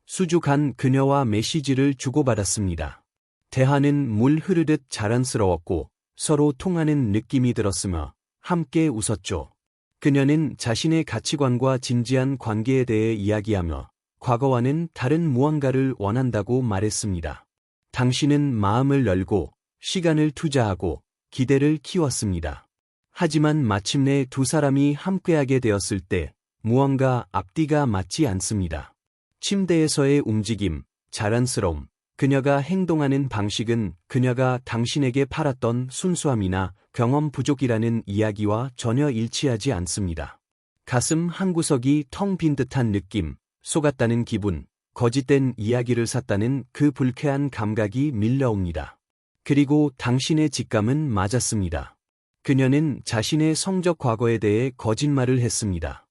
수줍한 그녀와 메시지를 주고받았습니다. 대화는 물 흐르듯 자연스러웠고 서로 통하는 느낌이 들었으며 함께 웃었죠. 그녀는 자신의 가치관과 진지한 관계에 대해 이야기하며 과거와는 다른 무언가를 원한다고 말했습니다. 당신은 마음을 열고 시간을 투자하고 기대를 키웠습니다. 하지만 마침내 두 사람이 함께하게 되었을 때 무언가 앞뒤가 맞지 않습니다. 침대에서의 움직임, 자연스러움, 그녀가 행동하는 방식은 그녀가 당신에게 팔았던 순수함이나 경험 부족이라는 이야기와 전혀 일치하지 않습니다. 가슴 한구석이 텅 빈 듯한 느낌, 속았다는 기분, 거짓된 이야기를 샀다는 그 불쾌한 감각이 밀려옵니다. 그리고 당신의 직감은 맞았습니다. 그녀는 자신의 성적 과거에 대해 거짓말을 했습니다.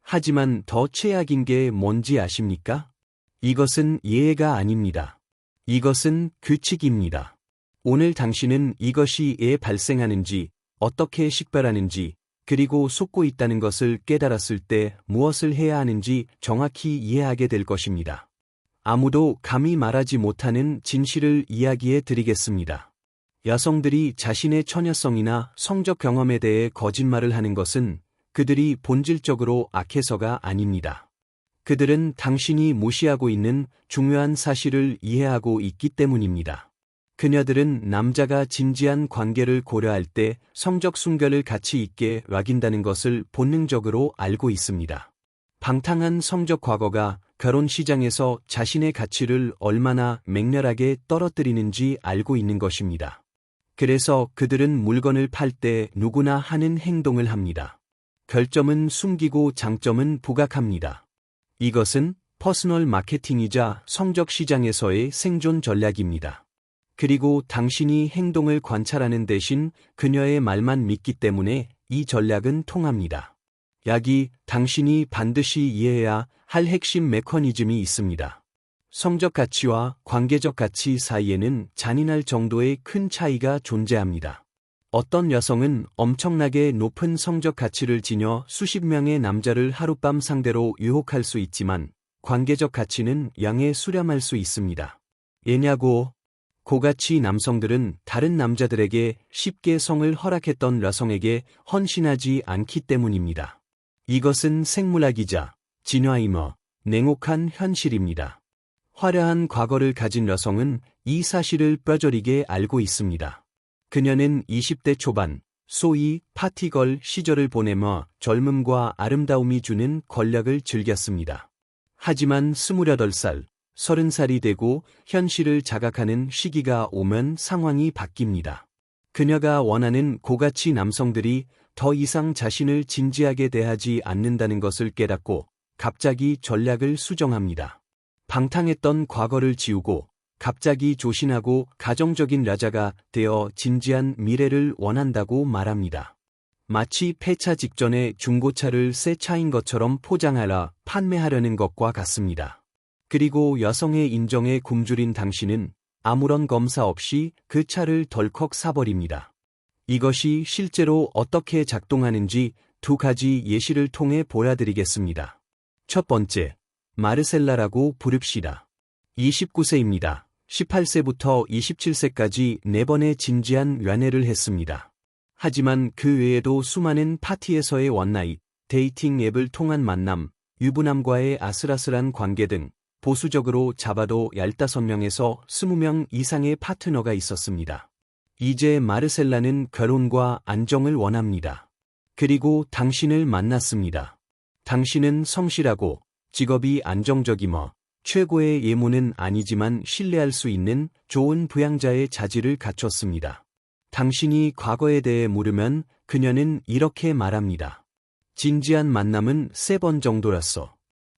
하지만 더 최악인 게 뭔지 아십니까? 이것은 예의가 아닙니다. 이것은 규칙입니다. 오늘 당신은 이것이 왜 발생하는지, 어떻게 식별하는지, 그리고 속고 있다는 것을 깨달았을 때 무엇을 해야 하는지 정확히 이해하게 될 것입니다. 아무도 감히 말하지 못하는 진실을 이야기해 드리겠습니다. 여성들이 자신의 처녀성이나 성적 경험에 대해 거짓말을 하는 것은 그들이 본질적으로 악해서가 아닙니다. 그들은 당신이 무시하고 있는 중요한 사실을 이해하고 있기 때문입니다. 그녀들은 남자가 진지한 관계를 고려할 때 성적 순결을 가치 있게 여긴다는 것을 본능적으로 알고 있습니다. 방탕한 성적 과거가 결혼 시장에서 자신의 가치를 얼마나 맹렬하게 떨어뜨리는지 알고 있는 것입니다. 그래서 그들은 물건을 팔 때 누구나 하는 행동을 합니다. 결점은 숨기고 장점은 부각합니다. 이것은 퍼스널 마케팅이자 성적 시장에서의 생존 전략입니다. 그리고 당신이 행동을 관찰하는 대신 그녀의 말만 믿기 때문에 이 전략은 통합니다. 여기 당신이 반드시 이해해야 할 핵심 메커니즘이 있습니다. 성적 가치와 관계적 가치 사이에는 잔인할 정도의 큰 차이가 존재합니다. 어떤 여성은 엄청나게 높은 성적 가치를 지녀 수십 명의 남자를 하룻밤 상대로 유혹할 수 있지만 관계적 가치는 양에 수렴할 수 있습니다. 왜냐고? 고가치 남성들은 다른 남자들에게 쉽게 성을 허락했던 여성에게 헌신하지 않기 때문입니다. 이것은 생물학이자 진화이며 냉혹한 현실입니다. 화려한 과거를 가진 여성은 이 사실을 뼈저리게 알고 있습니다. 그녀는 20대 초반, 소위 파티걸 시절을 보내며 젊음과 아름다움이 주는 권력을 즐겼습니다. 하지만 28살, 30살이 되고 현실을 자각하는 시기가 오면 상황이 바뀝니다. 그녀가 원하는 고가치 남성들이 더 이상 자신을 진지하게 대하지 않는다는 것을 깨닫고 갑자기 전략을 수정합니다. 방탕했던 과거를 지우고 갑자기 조신하고 가정적인 여자가 되어 진지한 미래를 원한다고 말합니다. 마치 폐차 직전에 중고차를 새 차인 것처럼 포장하라 판매하려는 것과 같습니다. 그리고 여성의 인정에 굶주린 당신은 아무런 검사 없이 그 차를 덜컥 사버립니다. 이것이 실제로 어떻게 작동하는지 두 가지 예시를 통해 보여드리겠습니다. 첫 번째, 마르셀라라고 부릅시다. 29세입니다. 18세부터 27세까지 4번의 진지한 연애를 했습니다. 하지만 그 외에도 수많은 파티에서의 원나잇, 데이팅 앱을 통한 만남, 유부남과의 아슬아슬한 관계 등 보수적으로 잡아도 15명에서 20명 이상의 파트너가 있었습니다. 이제 마르셀라는 결혼과 안정을 원합니다. 그리고 당신을 만났습니다. 당신은 성실하고 직업이 안정적이며 최고의 예문은 아니지만 신뢰할 수 있는 좋은 부양자의 자질을 갖췄습니다. 당신이 과거에 대해 물으면 그녀는 이렇게 말합니다. 진지한 만남은 3번 정도였어.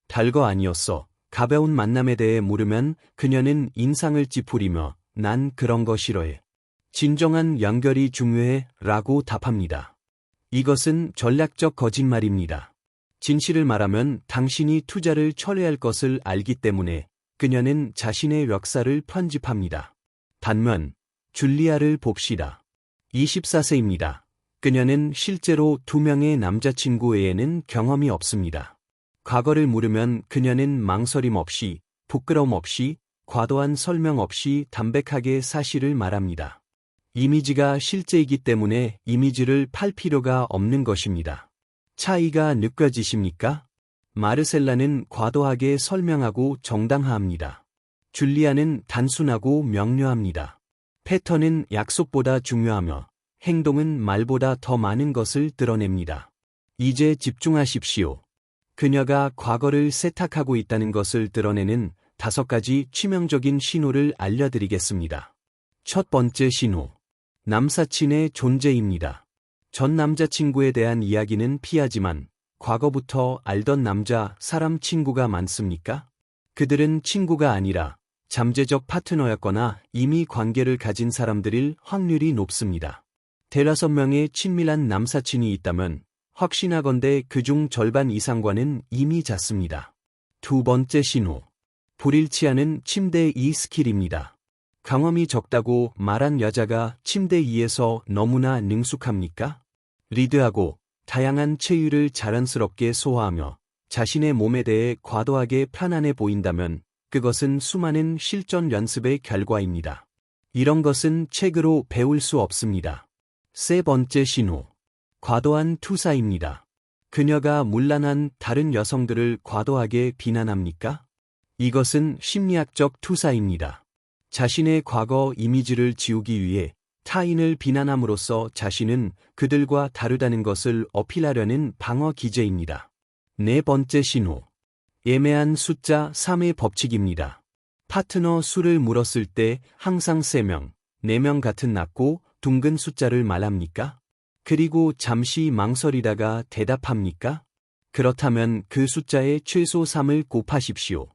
달거 아니었어. 가벼운 만남에 대해 물으면 그녀는 인상을 찌푸리며 난 그런 거 싫어해. 진정한 연결이 중요해 라고 답합니다. 이것은 전략적 거짓말입니다. 진실을 말하면 당신이 투자를 철회할 것을 알기 때문에 그녀는 자신의 역사를 편집합니다. 반면 줄리아를 봅시다. 24세입니다. 그녀는 실제로 2명의 남자친구 외에는 경험이 없습니다. 과거를 물으면 그녀는 망설임 없이 부끄러움 없이, 과도한 설명 없이 담백하게 사실을 말합니다. 이미지가 실제이기 때문에 이미지를 팔 필요가 없는 것입니다. 차이가 느껴지십니까? 마르셀라는 과도하게 설명하고 정당화합니다. 줄리아는 단순하고 명료합니다. 패턴은 약속보다 중요하며 행동은 말보다 더 많은 것을 드러냅니다. 이제 집중하십시오. 그녀가 과거를 세탁하고 있다는 것을 드러내는 5가지 치명적인 신호를 알려드리겠습니다. 첫 번째 신호. 남사친의 존재입니다. 전 남자친구에 대한 이야기는 피하지만 과거부터 알던 남자, 사람 친구가 많습니까? 그들은 친구가 아니라 잠재적 파트너였거나 이미 관계를 가진 사람들일 확률이 높습니다. 5명의 친밀한 남사친이 있다면 확신하건대 그중 절반 이상과는 이미 잤습니다. 두 번째 신호. 불일치 않은 침대 이 스킬입니다. 경험이 적다고 말한 여자가 침대 위에서 너무나 능숙합니까? 리드하고 다양한 체유를 자연스럽게 소화하며 자신의 몸에 대해 과도하게 편안해 보인다면 그것은 수많은 실전 연습의 결과입니다. 이런 것은 책으로 배울 수 없습니다. 세 번째 신호. 과도한 투사입니다. 그녀가 문란한 다른 여성들을 과도하게 비난합니까? 이것은 심리학적 투사입니다. 자신의 과거 이미지를 지우기 위해 타인을 비난함으로써 자신은 그들과 다르다는 것을 어필하려는 방어 기제입니다. 네 번째 신호. 애매한 숫자 3의 법칙입니다. 파트너 수를 물었을 때 항상 3명, 4명 같은 낮고 둥근 숫자를 말합니까? 그리고 잠시 망설이다가 대답합니까? 그렇다면 그 숫자에 최소 3을 곱하십시오.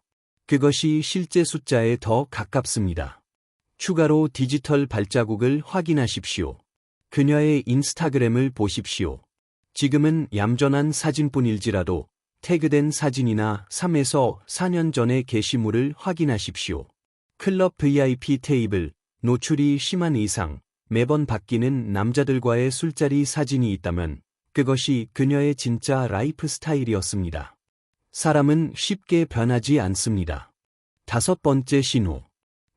그것이 실제 숫자에 더 가깝습니다. 추가로 디지털 발자국을 확인하십시오. 그녀의 인스타그램을 보십시오. 지금은 얌전한 사진뿐일지라도 태그된 사진이나 3에서 4년 전의 게시물을 확인하십시오. 클럽 VIP 테이블, 노출이 심한 이상, 매번 바뀌는 남자들과의 술자리 사진이 있다면 그것이 그녀의 진짜 라이프 스타일이었습니다. 사람은 쉽게 변하지 않습니다. 5번째 신호.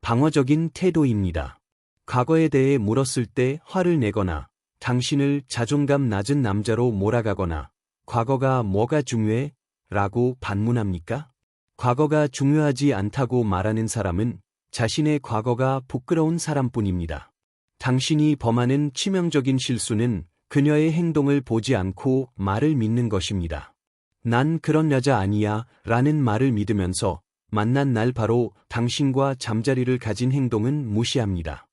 방어적인 태도입니다. 과거에 대해 물었을 때 화를 내거나 당신을 자존감 낮은 남자로 몰아가거나 과거가 뭐가 중요해? 라고 반문합니까? 과거가 중요하지 않다고 말하는 사람은 자신의 과거가 부끄러운 사람뿐입니다. 당신이 범하는 치명적인 실수는 그녀의 행동을 보지 않고 말을 믿는 것입니다. 난 그런 여자 아니야 라는 말을 믿으면서 만난 날 바로 당신과 잠자리를 가진 행동은 무시합니다.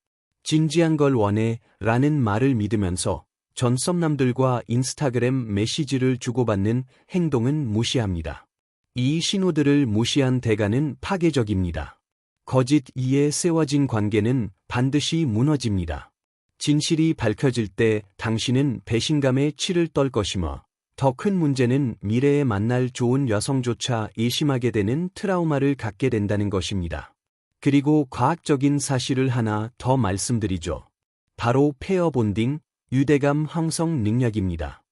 진지한 걸 원해 라는 말을 믿으면서 전 썸남들과 인스타그램 메시지를 주고받는 행동은 무시합니다. 이 신호들을 무시한 대가는 파괴적입니다. 거짓 이에 세워진 관계는 반드시 무너집니다. 진실이 밝혀질 때 당신은 배신감에 치를 떨 것이며 더 큰 문제는 미래에 만날 좋은 여성조차 의심하게 되는 트라우마를 갖게 된다는 것입니다. 그리고 과학적인 사실을 하나 더 말씀드리죠. 바로 페어 본딩, 유대감 형성 능력입니다.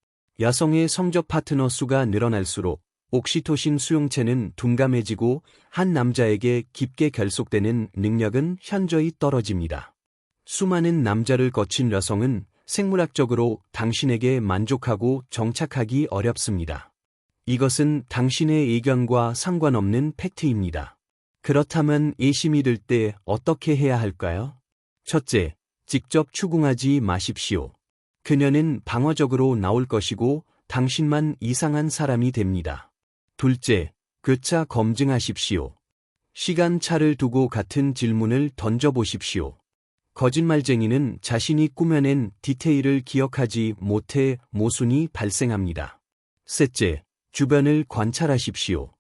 여성의 성적 파트너 수가 늘어날수록 옥시토신 수용체는 둔감해지고 한 남자에게 깊게 결속되는 능력은 현저히 떨어집니다. 수많은 남자를 거친 여성은 생물학적으로 당신에게 만족하고 정착하기 어렵습니다. 이것은 당신의 의견과 상관없는 팩트입니다. 그렇다면 의심이 들 때 어떻게 해야 할까요? 첫째, 직접 추궁하지 마십시오. 그녀는 방어적으로 나올 것이고 당신만 이상한 사람이 됩니다. 둘째, 교차 검증하십시오. 시간차를 두고 같은 질문을 던져보십시오. 거짓말쟁이는 자신이 꾸며낸 디테일을 기억하지 못해 모순이 발생합니다. 셋째, 주변을 관찰하십시오.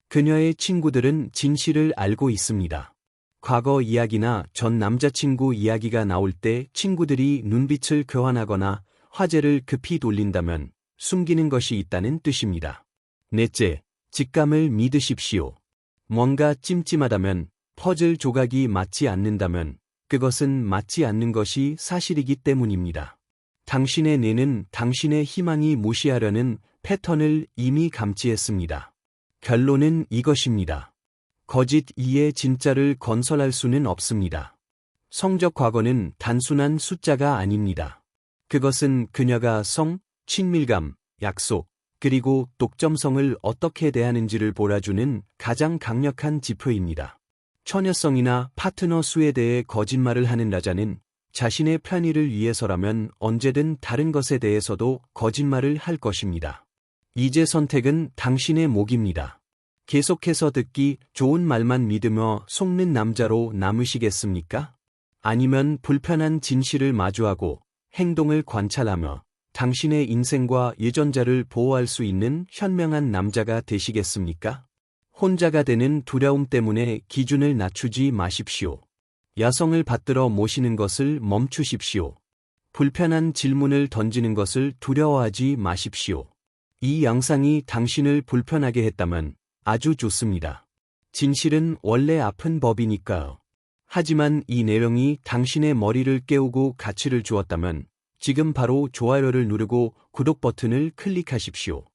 그녀의 친구들은 진실을 알고 있습니다. 과거 이야기나 전 남자친구 이야기가 나올 때 친구들이 눈빛을 교환하거나 화제를 급히 돌린다면 숨기는 것이 있다는 뜻입니다. 넷째, 직감을 믿으십시오. 뭔가 찜찜하다면, 퍼즐 조각이 맞지 않는다면 그것은 맞지 않는 것이 사실이기 때문입니다. 당신의 뇌는 당신의 희망이 무시하려는 패턴을 이미 감지했습니다. 결론은 이것입니다. 거짓 2의 진짜를 건설할 수는 없습니다. 성적 과거는 단순한 숫자가 아닙니다. 그것은 그녀가 성, 친밀감, 약속, 그리고 독점성을 어떻게 대하는지를 몰아주는 가장 강력한 지표입니다. 처녀성이나 파트너 수에 대해 거짓말을 하는 라자는 자신의 편의를 위해서라면 언제든 다른 것에 대해서도 거짓말을 할 것입니다. 이제 선택은 당신의 몫입니다. 계속해서 듣기 좋은 말만 믿으며 속는 남자로 남으시겠습니까? 아니면 불편한 진실을 마주하고 행동을 관찰하며 당신의 인생과 유전자를 보호할 수 있는 현명한 남자가 되시겠습니까? 혼자가 되는 두려움 때문에 기준을 낮추지 마십시오. 야성을 받들어 모시는 것을 멈추십시오. 불편한 질문을 던지는 것을 두려워하지 마십시오. 이 영상이 당신을 불편하게 했다면 아주 좋습니다. 진실은 원래 아픈 법이니까요. 하지만 이 내용이 당신의 머리를 깨우고 가치를 주었다면 지금 바로 좋아요를 누르고 구독 버튼을 클릭하십시오.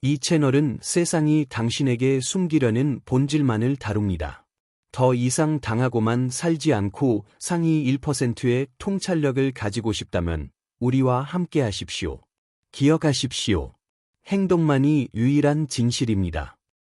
이 채널은 세상이 당신에게 숨기려는 본질만을 다룹니다. 더 이상 당하고만 살지 않고 상위 1%의 통찰력을 가지고 싶다면 우리와 함께 하십시오. 기억하십시오. 행동만이 유일한 진실입니다.